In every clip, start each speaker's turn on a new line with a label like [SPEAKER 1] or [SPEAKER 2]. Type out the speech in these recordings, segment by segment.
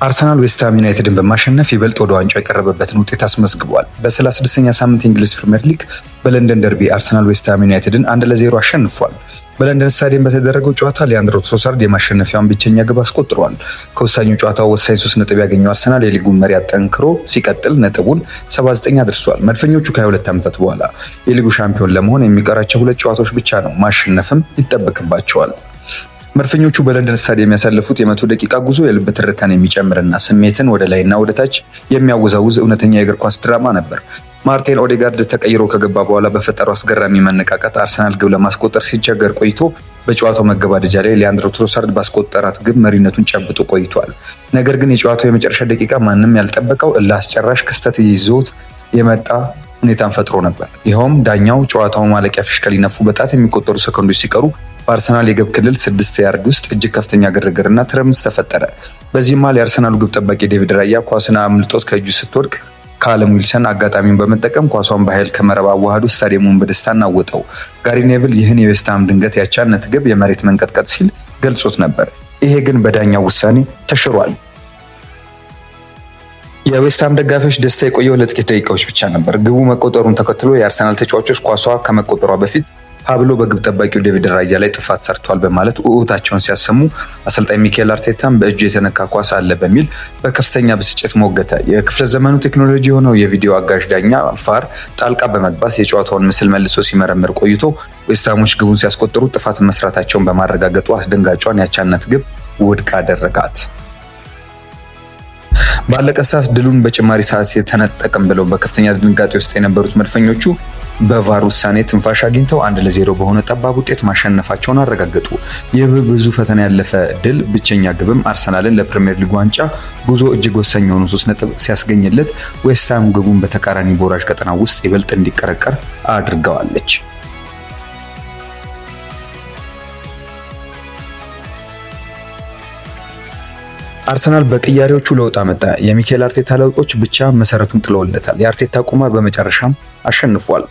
[SPEAKER 1] አርሰናል ዌስትሃም ዩናይትድን በማሸነፍ ይበልጥ ወደ ዋንጫው የቀረበበትን ውጤት አስመዝግቧል። በ36ኛ ሳምንት የእንግሊዝ ፕሪሚየር ሊግ በለንደን ደርቢ አርሰናል ዌስትሃም ዩናይትድን 1-0 አሸንፏል። በለንደን ስታዲየም በተደረገው ጨዋታ ሊያንድሮ ትሮሳርድ የማሸነፊያውን ብቸኛ ግብ አስቆጥሯል። ከወሳኙ ጨዋታው ወሳኝ 3 ነጥብ ያገኘው አርሰናል የሊጉን መሪ አጠንክሮ ሲቀጥል ነጥቡን 79 አድርሷል። መድፈኞቹ ከ22 ዓመታት በኋላ የሊጉ ሻምፒዮን ለመሆን የሚቀራቸው 2 ጨዋታዎች ብቻ ነው፣ ማሸነፍም ይጠበቅባቸዋል። መድፈኞቹ በለንደን ስታዲየም ያሳለፉት የ100 ደቂቃ ጉዞ የልብ ትርታን የሚጨምርና ስሜትን ወደ ላይና ወደ ታች የሚያወዛውዝ እውነተኛ የእግር ኳስ ድራማ ነበር። ማርቲን ኦዴጋርድ ተቀይሮ ከገባ በኋላ በፈጠረው አስገራሚ መነቃቃት አርሰናል ግብ ለማስቆጠር ሲቸገር ቆይቶ በጨዋታው መገባደጃ ላይ ሊያንድሮ ትሮሳርድ ባስቆጠራት ግብ መሪነቱን ጨብጦ ቆይቷል። ነገር ግን የጨዋታው የመጨረሻ ደቂቃ ማንም ያልጠበቀው እልህ አስጨራሽ ክስተት ይዞት የመጣ ሁኔታን ፈጥሮ ነበር። ይኸውም ዳኛው ጨዋታው ማለቂያ ፊሽካ ሊነፉ በጣት የሚቆጠሩ ሰከንዶች ሲቀሩ በአርሰናል የግብ ክልል 6 ያርድ ውስጥ እጅግ ከፍተኛ ግርግርና ትርምስ ተፈጠረ። በዚህም መሃል የአርሰናሉ ግብ ጠባቂ ዴቪድ ራያ ኳስን አምልጦት ከእጁ ስትወድቅ ከአለም ዊልሰን አጋጣሚውን በመጠቀም ኳሷን በኃይል ከመረብ አዋህዶ ስታዲየሙን በደስታ እናወጠው። ጋሪ ኔቭል ይህን የዌስትሃም ድንገት ያቻነት ግብ የመሬት መንቀጥቀጥ ሲል ገልጾት ነበር። ይሄ ግን በዳኛው ውሳኔ ተሽሯል። የዌስትሃም ደጋፊዎች ደስታ የቆየው ለጥቂት ደቂቃዎች ብቻ ነበር። ግቡ መቆጠሩን ተከትሎ የአርሰናል ተጫዋቾች ኳሷ ከመቆጠሯ በፊት ፓብሎ በግብ ጠባቂው ዴቪድ ራያ ላይ ጥፋት ሰርቷል በማለት ውዑታቸውን ሲያሰሙ፣ አሰልጣኝ ሚኬል አርቴታም በእጁ የተነካ ኳስ አለ በሚል በከፍተኛ ብስጭት ሞገተ። የክፍለ ዘመኑ ቴክኖሎጂ የሆነው የቪዲዮ አጋዥ ዳኛ ቫር ጣልቃ በመግባት የጨዋታውን ምስል መልሶ ሲመረምር ቆይቶ ዌስትሃሞች ግቡን ሲያስቆጥሩ ጥፋት መስራታቸውን በማረጋገጡ አስደንጋጯን ያቻነት ግብ ውድቅ አደረጋት። ባለቀ ሰዓት ድሉን በጭማሪ ሰዓት የተነጠቅም ብለው በከፍተኛ ድንጋጤ ውስጥ የነበሩት መድፈኞቹ በቫር ውሳኔ ትንፋሽ አግኝተው 1-0 በሆነ ጠባብ ውጤት ማሸነፋቸውን አረጋገጡ። ይህ ብዙ ፈተና ያለፈ ድል ብቸኛ ግብም አርሰናልን ለፕሪሚየር ሊግ ዋንጫ ጉዞ እጅግ ወሳኝ የሆኑ 3 ነጥብ ሲያስገኝለት፣ ዌስትሃም ግቡን በተቃራኒ ቦራጅ ቀጠና ውስጥ ይበልጥ እንዲቀረቀር አድርገዋለች። አርሰናል በቅያሬዎቹ ለውጥ አመጣ። የሚኬል አርቴታ ለውጦች ብቻ መሰረቱን ጥለውለታል። የአርቴታ ቁማር በመጨረሻም አሸንፏል።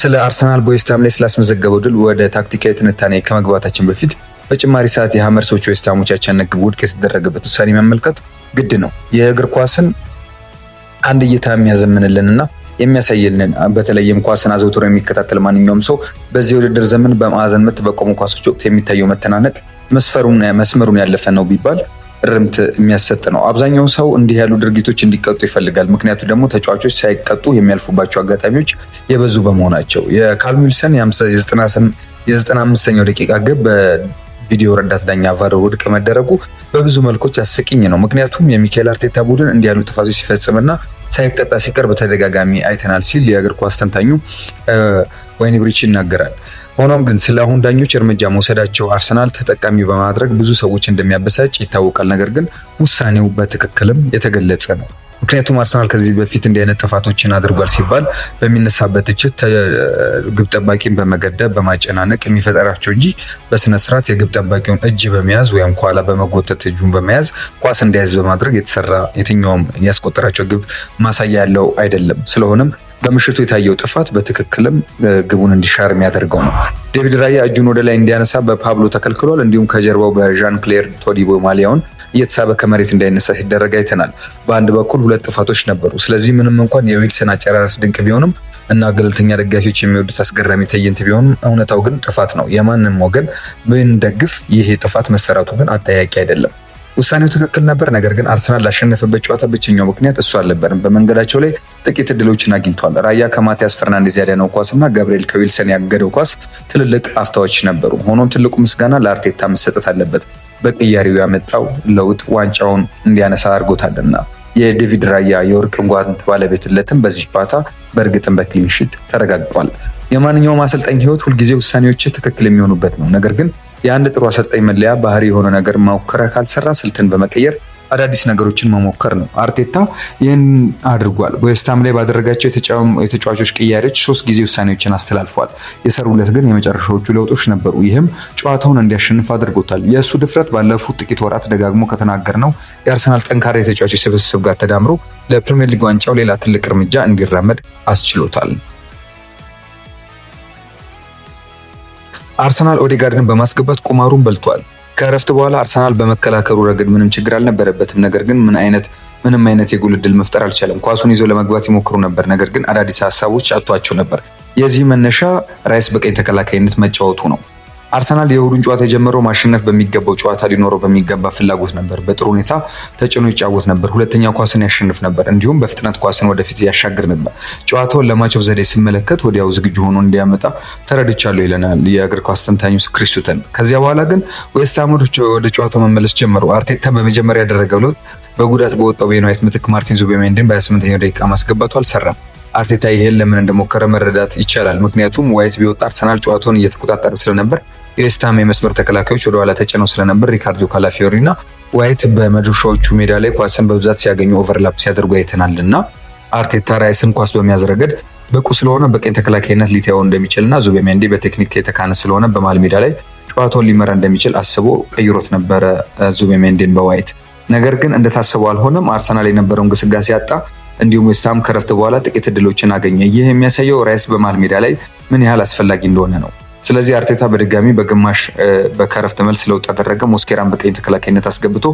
[SPEAKER 1] ስለ አርሰናል በዌስትሃም ላይ ስላስመዘገበው ድል ወደ ታክቲካዊ ትንታኔ ከመግባታችን በፊት በጭማሪ ሰዓት የሃመርሶቹ ዌስትሃሞች ያቻነት ግብ ውድቅ የተደረገበት ውሳኔ መመልከት ግድ ነው። የእግር ኳስን አንድ እይታ የሚያዘምንልንና የሚያሳይልን በተለይም ኳስን አዘውትሮ የሚከታተል ማንኛውም ሰው በዚህ ውድድር ዘመን በማዕዘን ምት በቆሙ ኳሶች ወቅት የሚታየው መተናነቅ መስመሩን ያለፈ ነው ቢባል ርምት የሚያሰጥ ነው። አብዛኛው ሰው እንዲህ ያሉ ድርጊቶች እንዲቀጡ ይፈልጋል። ምክንያቱ ደግሞ ተጫዋቾች ሳይቀጡ የሚያልፉባቸው አጋጣሚዎች የበዙ በመሆናቸው። የካለም ዊልሰን የ95ኛው ደቂቃ ግብ በቪዲዮ ረዳት ዳኛ ቫር ውድቅ መደረጉ በብዙ መልኮች አስቂኝ ነው። ምክንያቱም የሚኬል አርቴታ ቡድን እንዲህ ያሉ ጥፋቶች ሲፈጽምና ሳይቀጣ ሲቀር በተደጋጋሚ አይተናል ሲል የእግር ኳስ ተንታኙ ዋይን ብሪች ይናገራል። ሆኖም ግን ስለ አሁን ዳኞች እርምጃ መውሰዳቸው አርሰናል ተጠቃሚ በማድረግ ብዙ ሰዎች እንደሚያበሳጭ ይታወቃል። ነገር ግን ውሳኔው በትክክልም የተገለጸ ነው። ምክንያቱም አርሰናል ከዚህ በፊት እንዲህ አይነት ጥፋቶችን አድርጓል ሲባል በሚነሳበት ትችት ግብ ጠባቂን በመገደብ በማጨናነቅ የሚፈጠራቸው እንጂ በስነ ስርዓት የግብ ጠባቂውን እጅ በመያዝ ወይም ከኋላ በመጎተት እጁን በመያዝ ኳስ እንዲያዝ በማድረግ የተሰራ የትኛውም ያስቆጠራቸው ግብ ማሳያ ያለው አይደለም። ስለሆነም በምሽቱ የታየው ጥፋት በትክክልም ግቡን እንዲሻር የሚያደርገው ነው። ዴቪድ ራያ እጁን ወደ ላይ እንዲያነሳ በፓብሎ ተከልክሏል። እንዲሁም ከጀርባው በዣን ክሌር ቶዲቦ ማሊያውን እየተሳበ ከመሬት እንዳይነሳ ሲደረግ አይተናል። በአንድ በኩል 2 ጥፋቶች ነበሩ። ስለዚህ ምንም እንኳን የዊልሰን አጨራረስ ድንቅ ቢሆንም እና ገለልተኛ ደጋፊዎች የሚወዱት አስገራሚ ትዕይንት ቢሆንም እውነታው ግን ጥፋት ነው። የማንም ወገን ብንደግፍ ይሄ ጥፋት መሰራቱ ግን አጠያቂ አይደለም። ውሳኔው ትክክል ነበር። ነገር ግን አርሰናል ላሸነፈበት ጨዋታ ብቸኛው ምክንያት እሱ አልነበረም። በመንገዳቸው ላይ ጥቂት እድሎችን አግኝተዋል። ራያ ከማቲያስ ፈርናንዴዝ ያዳነው ኳስና ጋብሪኤል ከዊልሰን ያገደው ኳስ ትልልቅ አፍታዎች ነበሩ። ሆኖም ትልቁ ምስጋና ለአርቴታ መሰጠት አለበት። በቅያሬው ያመጣው ለውጥ ዋንጫውን እንዲያነሳ አድርጎታልና የዴቪድ ራያ የወርቅ ጓንት ባለቤትነትም በዚህ ጨዋታ በእርግጥም በክሊን ሺት ተረጋግጧል። የማንኛውም አሰልጣኝ ህይወት ሁልጊዜ ውሳኔዎች ትክክል የሚሆኑበት ነው። ነገር ግን የአንድ ጥሩ አሰልጣኝ መለያ ባህሪ የሆነ ነገር መሞከር ካልሰራ ስልትን በመቀየር አዳዲስ ነገሮችን መሞከር ነው። አርቴታ ይህን አድርጓል። በዌስትሃም ላይ ባደረጋቸው የተጫዋቾች ቅያሬዎች 3 ጊዜ ውሳኔዎችን አስተላልፏል። የሰሩለት ግን የመጨረሻዎቹ ለውጦች ነበሩ። ይህም ጨዋታውን እንዲያሸንፍ አድርጎታል። የእሱ ድፍረት ባለፉት ጥቂት ወራት ደጋግሞ ከተናገርነው የአርሰናል ጠንካራ የተጫዋቾች ስብስብ ጋር ተዳምሮ ለፕሪሚየር ሊግ ዋንጫው ሌላ ትልቅ እርምጃ እንዲራመድ አስችሎታል። አርሰናል ኦዴጋርድን በማስገባት ቁማሩን በልቷል። ከእረፍት በኋላ አርሰናል በመከላከሉ ረገድ ምንም ችግር አልነበረበትም። ነገር ግን ምንም አይነት የጎል ዕድል መፍጠር አልቻለም። ኳሱን ይዘው ለመግባት ይሞክሩ ነበር፣ ነገር ግን አዳዲስ ሀሳቦች አጥቷቸው ነበር። የዚህ መነሻ ራይስ በቀኝ ተከላካይነት መጫወቱ ነው። አርሰናል የእሁዱን ጨዋታ የጀመረው ማሸነፍ በሚገባው ጨዋታ ሊኖረው በሚገባ ፍላጎት ነበር። በጥሩ ሁኔታ ተጭኖ ይጫወት ነበር። ሁለተኛ ኳስን ያሸንፍ ነበር፣ እንዲሁም በፍጥነት ኳስን ወደፊት ያሻግር ነበር። ጨዋታውን ለማች ኦፍ ዘ ዴይ ስመለከት ወዲያው ዝግጁ ሆኖ እንዲያመጣ ተረድቻለሁ ይለናል የእግር ኳስ ተንታኙ ክሪስ ሱተን። ከዚያ በኋላ ግን ዌስት ሃሞች ወደ ጨዋታው መመለስ ጀመሩ። አርቴታ በመጀመሪያ ያደረገው ለውጥ በጉዳት በወጣው ቤን ዋይት ምትክ ማርቲን ዙቢሜንዲን በ28ኛው ደቂቃ ማስገባቱ አልሰራም። አርቴታ ይሄን ለምን እንደሞከረ መረዳት ይቻላል። ምክንያቱም ዋይት ቢወጣ አርሰናል ጨዋታውን እየተቆጣጠረ ስለነበር፣ የዌስትሃም የመስመር ተከላካዮች ወደ ኋላ ተጭነው ስለነበር ሪካርዶ ካላፊዮሪና ዋይት በመድረሻዎቹ ሜዳ ላይ ኳስን በብዛት ሲያገኙ ኦቨርላፕ ሲያደርጉ አይተናልና አርቴታ ራይስን ኳስ በመያዝ ረገድ ብቁ ስለሆነ በቀኝ ተከላካይነት ሊተያው እንደሚችልና ዙቢሜንዲ በቴክኒክ የተካነ ስለሆነ በመሃል ሜዳ ላይ ጨዋታውን ሊመራ እንደሚችል አስቦ ቀይሮት ነበረ ዙቢሜንዲን በዋይት። ነገር ግን እንደታሰበው አልሆነም። አርሰናል የነበረውን ግስጋሴ ያጣ። እንዲሁም ዌስትሃም ከረፍት በኋላ ጥቂት እድሎችን አገኘ። ይህ የሚያሳየው ራይስ በመሃል ሜዳ ላይ ምን ያህል አስፈላጊ እንደሆነ ነው። ስለዚህ አርቴታ በድጋሚ በግማሽ በከረፍት መልስ ለውጥ አደረገ። ሞስኬራን በቀኝ ተከላካይነት አስገብቶ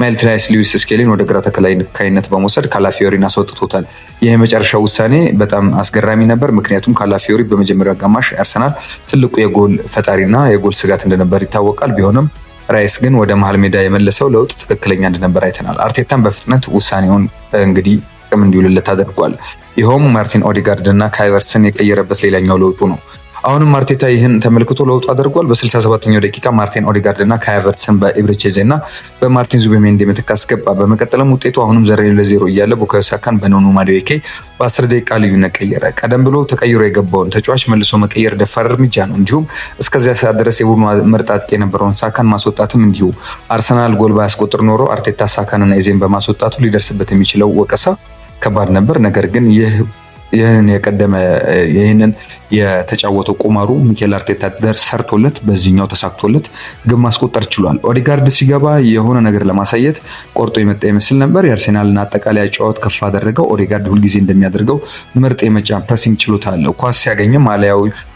[SPEAKER 1] ማይልስ ሉዊስ ስኬሊን ወደ ግራ ተከላካይነት በመውሰድ ካላፊዮሪን አስወጥቶታል። ይህ የመጨረሻው ውሳኔ በጣም አስገራሚ ነበር። ምክንያቱም ካላፊዮሪ በመጀመሪያው አጋማሽ አርሰናል ትልቁ የጎል ፈጣሪና የጎል ስጋት እንደነበር ይታወቃል። ቢሆንም ራይስ ግን ወደ መሃል ሜዳ የመለሰው ለውጥ ትክክለኛ እንደነበር አይተናል። አርቴታን በፍጥነት ውሳኔውን እንግዲህ ጥቅም እንዲውልለት አድርጓል። ይኸውም ማርቲን ኦዲጋርድ እና ካይ ሃቨርትዝን የቀየረበት ሌላኛው ለውጡ ነው። አሁንም አርቴታ ይህን ተመልክቶ ለውጡ አድርጓል። በ67ኛው ደቂቃ ማርቲን ኦዲጋርድ እና ካይ ሃቨርትዝን በኢብሪቼዜ እና በማርቲን ዙቢሜንዲ ምትክ አስገባ። በመቀጠልም ውጤቱ አሁንም 0-0 እያለ ቡካዮ ሳካን በኖኖ ማዱዌኬ በ10 ደቂቃ ልዩነት ቀየረ። ቀደም ብሎ ተቀይሮ የገባውን ተጫዋች መልሶ መቀየር ደፋር እርምጃ ነው። እንዲሁም እስከዚያ ሰዓት ድረስ የቡድኑ ምርጥ አጥቂ የነበረውን ሳካን ማስወጣትም እንዲሁ። አርሰናል ጎል ባያስቆጥር ኖሮ አርቴታ ሳካንና ኤዜን በማስወጣቱ ሊደርስበት የሚችለው ወቀሳ ከባድ ነበር። ነገር ግን ይህንን የተጫወተው ቁማሩ ሚኬል አርቴታ ሰርቶለት በዚህኛው ተሳክቶለት ግብ ማስቆጠር ችሏል። ኦዲጋርድ ሲገባ የሆነ ነገር ለማሳየት ቆርጦ የመጣ ይመስል ነበር። የአርሴናልን አጠቃላይ ጨዋታ ከፍ አደረገው። ኦዲጋርድ ሁልጊዜ እንደሚያደርገው ምርጥ የመጫን ፕሬሲንግ ችሎታ አለው። ኳስ ሲያገኝም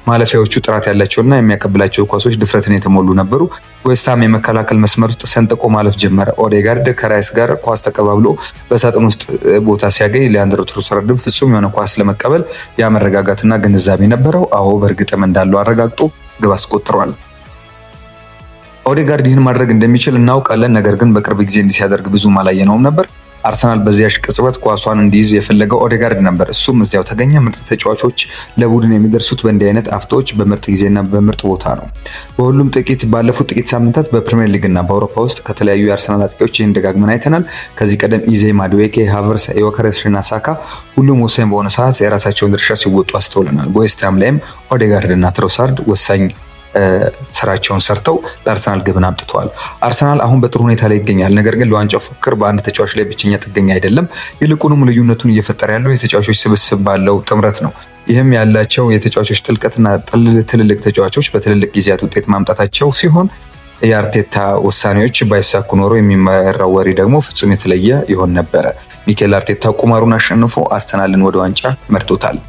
[SPEAKER 1] ማለፊያዎቹ ጥራት ያላቸውና የሚያቀብላቸው ኳሶች ድፍረትን የተሞሉ ነበሩ። ዌስትሃም የመከላከል መስመር ውስጥ ሰንጥቆ ማለፍ ጀመረ። ኦዴጋርድ ከራይስ ጋር ኳስ ተቀባብሎ በሳጥን ውስጥ ቦታ ሲያገኝ ሊያንድሮ ትሮሳርድም ፍጹም የሆነ ኳስ ለመቀበል ያመረጋጋትና ግንዛቤ ነበረው። አዎ በእርግጥም እንዳለው አረጋግጦ ግብ አስቆጥሯል። ኦዴጋርድ ይህን ማድረግ እንደሚችል እናውቃለን። ነገር ግን በቅርብ ጊዜ እንዲህ ሲያደርግ ብዙም አላየነውም ነበር። አርሰናል በዚያሽ ቅጽበት ኳሷን እንዲይዝ የፈለገው ኦዴጋርድ ነበር። እሱም እዚያው ተገኘ። ምርጥ ተጫዋቾች ለቡድን የሚደርሱት በእንዲህ አይነት አፍታዎች በምርጥ ጊዜና በምርጥ ቦታ ነው። ባለፉት ጥቂት ሳምንታት በፕሪሚየር ሊግ እና በአውሮፓ ውስጥ ከተለያዩ የአርሰናል አጥቂዎች ይህን ደጋግመን አይተናል። ከዚህ ቀደም ኢዜ፣ ማዱዌኬ፣ ሃቨርትዝ፣ ዮከሬስ እና ሳካ ሁሉም ወሳኝ በሆነ ሰዓት የራሳቸውን ድርሻ ሲወጡ አስተውለናል። በዌስትሃም ላይም ኦዴጋርድ እና ትሮሳርድ ወሳኝ ስራቸውን ሰርተው ለአርሰናል ግብን አምጥተዋል። አርሰናል አሁን በጥሩ ሁኔታ ላይ ይገኛል። ነገር ግን ለዋንጫው ፉክክር በአንድ ተጫዋች ላይ ብቸኛ ጥገኛ አይደለም። ይልቁንም ልዩነቱን እየፈጠረ ያለው የተጫዋቾች ስብስብ ባለው ጥምረት ነው። ይህም ያላቸው የተጫዋቾች ጥልቀትና ትልልቅ ተጫዋቾች በትልልቅ ጊዜያት ውጤት ማምጣታቸው ሲሆን የአርቴታ ውሳኔዎች ባይሳኩ ኖሮ የሚመራው ወሬ ደግሞ ፍጹም የተለየ ይሆን ነበረ። ሚኬል አርቴታ ቁማሩን አሸንፎ አርሰናልን ወደ ዋንጫ መርቶታል።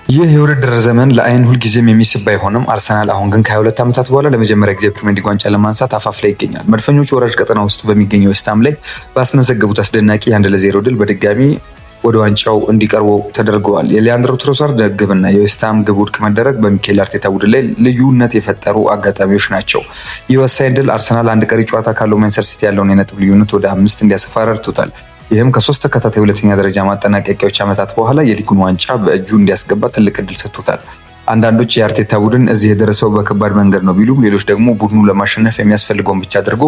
[SPEAKER 1] ይህ የውድድር ዘመን ለአይን ሁልጊዜም የሚስብ ባይሆንም አርሰናል አሁን ግን ከ22 ዓመታት በኋላ ለመጀመሪያ ጊዜ ፕሪሚየር ሊግ ዋንጫ ለማንሳት አፋፍ ላይ ይገኛል። መድፈኞቹ ወራጅ ቀጠና ውስጥ በሚገኘው ዌስትሃም ላይ ባስመዘገቡት አስደናቂ 1-0 ድል በድጋሚ ወደ ዋንጫው እንዲቀርቡ ተደርገዋል። የሊያንድሮ ትሮሳርድ ግብና የዌስትሃም ግብ ውድቅ መደረግ በሚኬል አርቴታ ቡድን ላይ ልዩነት የፈጠሩ አጋጣሚዎች ናቸው። ይህ ወሳኝ ድል አርሰናል አንድ ቀሪ ጨዋታ ካለው ማንቸስተር ሲቲ ያለውን የነጥብ ልዩነት ወደ 5 እንዲያሰፋ ረድቶታል። ይህም ከ3 ተከታታይ ሁለተኛ ደረጃ ማጠናቀቂያዎች ዓመታት በኋላ የሊጉን ዋንጫ በእጁ እንዲያስገባ ትልቅ እድል ሰጥቶታል። አንዳንዶች የአርቴታ ቡድን እዚህ የደረሰው በከባድ መንገድ ነው ቢሉም፣ ሌሎች ደግሞ ቡድኑ ለማሸነፍ የሚያስፈልገውን ብቻ አድርጎ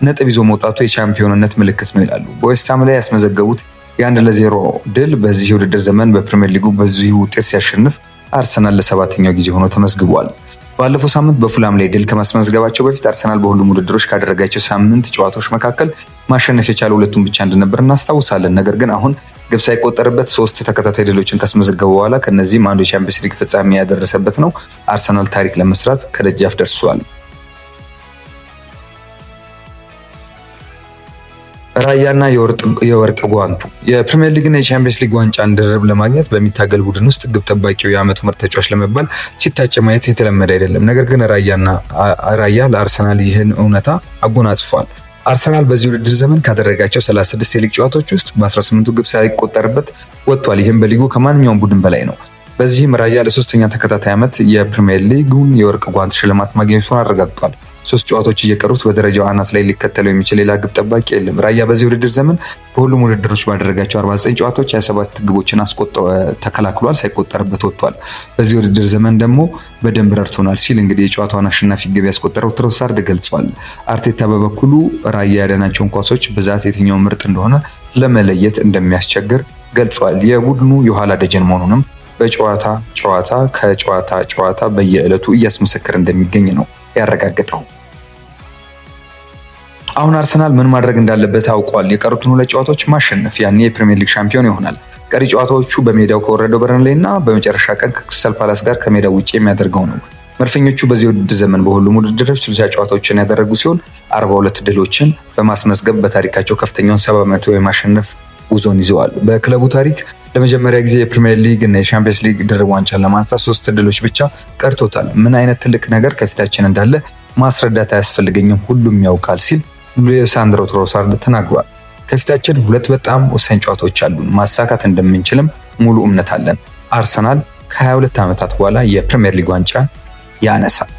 [SPEAKER 1] ነጥብ ይዞ መውጣቱ የቻምፒዮንነት ምልክት ነው ይላሉ። በዌስትሃም ላይ ያስመዘገቡት የ1-0 ድል በዚህ የውድድር ዘመን በፕሪሚየር ሊጉ በዚሁ ውጤት ሲያሸንፍ አርሰናል ለ7ኛው ጊዜ ሆኖ ተመዝግቧል። ባለፈው ሳምንት በፉላም ላይ ድል ከማስመዝገባቸው በፊት አርሰናል በሁሉም ውድድሮች ካደረጋቸው 8 ጨዋታዎች መካከል ማሸነፍ የቻለው 2ቱን ብቻ እንደነበር እናስታውሳለን። ነገር ግን አሁን ግብ ሳይቆጠርበት 3 ተከታታይ ድሎችን ካስመዘገበ በኋላ ከነዚህም አንዱ የቻምፒየንስ ሊግ ፍጻሜ ያደረሰበት ነው። አርሰናል ታሪክ ለመስራት ከደጃፍ ደርሷል። ራያና የወርቅ ጓንቱ የፕሪሚየር ሊግና የቻምፒየንስ ሊግ ዋንጫን ድርብ ለማግኘት በሚታገል ቡድን ውስጥ ግብ ጠባቂው የዓመቱ ምርጥ ተጫዋች ለመባል ሲታጭ ማየት የተለመደ አይደለም። ነገር ግን ራያ ለአርሰናል ይህን እውነታ አጎናጽፏል። አርሰናል በዚህ ውድድር ዘመን ካደረጋቸው 36 የሊግ ጨዋታዎች ውስጥ በ18ቱ ግብ ሳይቆጠርበት ወጥቷል። ይህም በሊጉ ከማንኛውም ቡድን በላይ ነው። በዚህም ራያ ለሶስተኛ ተከታታይ ዓመት የፕሪሚየር ሊጉን የወርቅ ጓንት ሽልማት ማግኘቱን አረጋግጧል። 3 ጨዋታዎች እየቀሩት በደረጃው አናት ላይ ሊከተለው የሚችል ሌላ ግብ ጠባቂ የለም። ራያ በዚህ ውድድር ዘመን በሁሉም ውድድሮች ባደረጋቸው 49 ጨዋታዎች 27 ግቦችን ተከላክሏል፣ ሳይቆጠርበት ወጥቷል። በዚህ ውድድር ዘመን ደግሞ በደንብ ረድቶናል ሲል እንግዲህ የጨዋታውን አሸናፊ ግብ ያስቆጠረው ትሮሳርድ ገልጿል። አርቴታ በበኩሉ ራያ ያዳናቸውን ኳሶች ብዛት የትኛው ምርጥ እንደሆነ ለመለየት እንደሚያስቸግር ገልጿል። የቡድኑ የኋላ ደጀን መሆኑንም ከጨዋታ ጨዋታ በየዕለቱ እያስመሰከረ እንደሚገኝ ነው ያረጋግጠው። አሁን አርሰናል ምን ማድረግ እንዳለበት አውቋል። የቀሩትን 2 ጨዋታዎች ማሸነፍ ያኔ የፕሪሚየር ሊግ ሻምፒዮን ይሆናል። ቀሪ ጨዋታዎቹ በሜዳው ከወረደው በርንሌይ እና በመጨረሻ ቀን ከክሪስታል ፓላስ ጋር ከሜዳው ውጪ የሚያደርገው ነው። መድፈኞቹ በዚህ ውድድር ዘመን በሁሉም ውድድሮች 60 ጨዋታዎችን ያደረጉ ሲሆን 42 ድሎችን በማስመዝገብ በታሪካቸው ከፍተኛውን 70% የማሸነፍ ጉዞን ይዘዋል። በክለቡ ታሪክ ለመጀመሪያ ጊዜ የፕሪሚየር ሊግ እና የቻምፒየንስ ሊግ ድርብ ዋንጫን ለማንሳት 3 ድሎች ብቻ ቀርቶታል። ምን አይነት ትልቅ ነገር ከፊታችን እንዳለ ማስረዳት አያስፈልገኝም፣ ሁሉም ያውቃል ሲል ሊሳንድሮ ትሮሳርድ ተናግሯል። ከፊታችን 2 በጣም ወሳኝ ጨዋታዎች አሉን፣ ማሳካት እንደምንችልም ሙሉ እምነት አለን። አርሰናል ከ22 ዓመታት በኋላ የፕሪሚየር ሊግ ዋንጫ ያነሳል።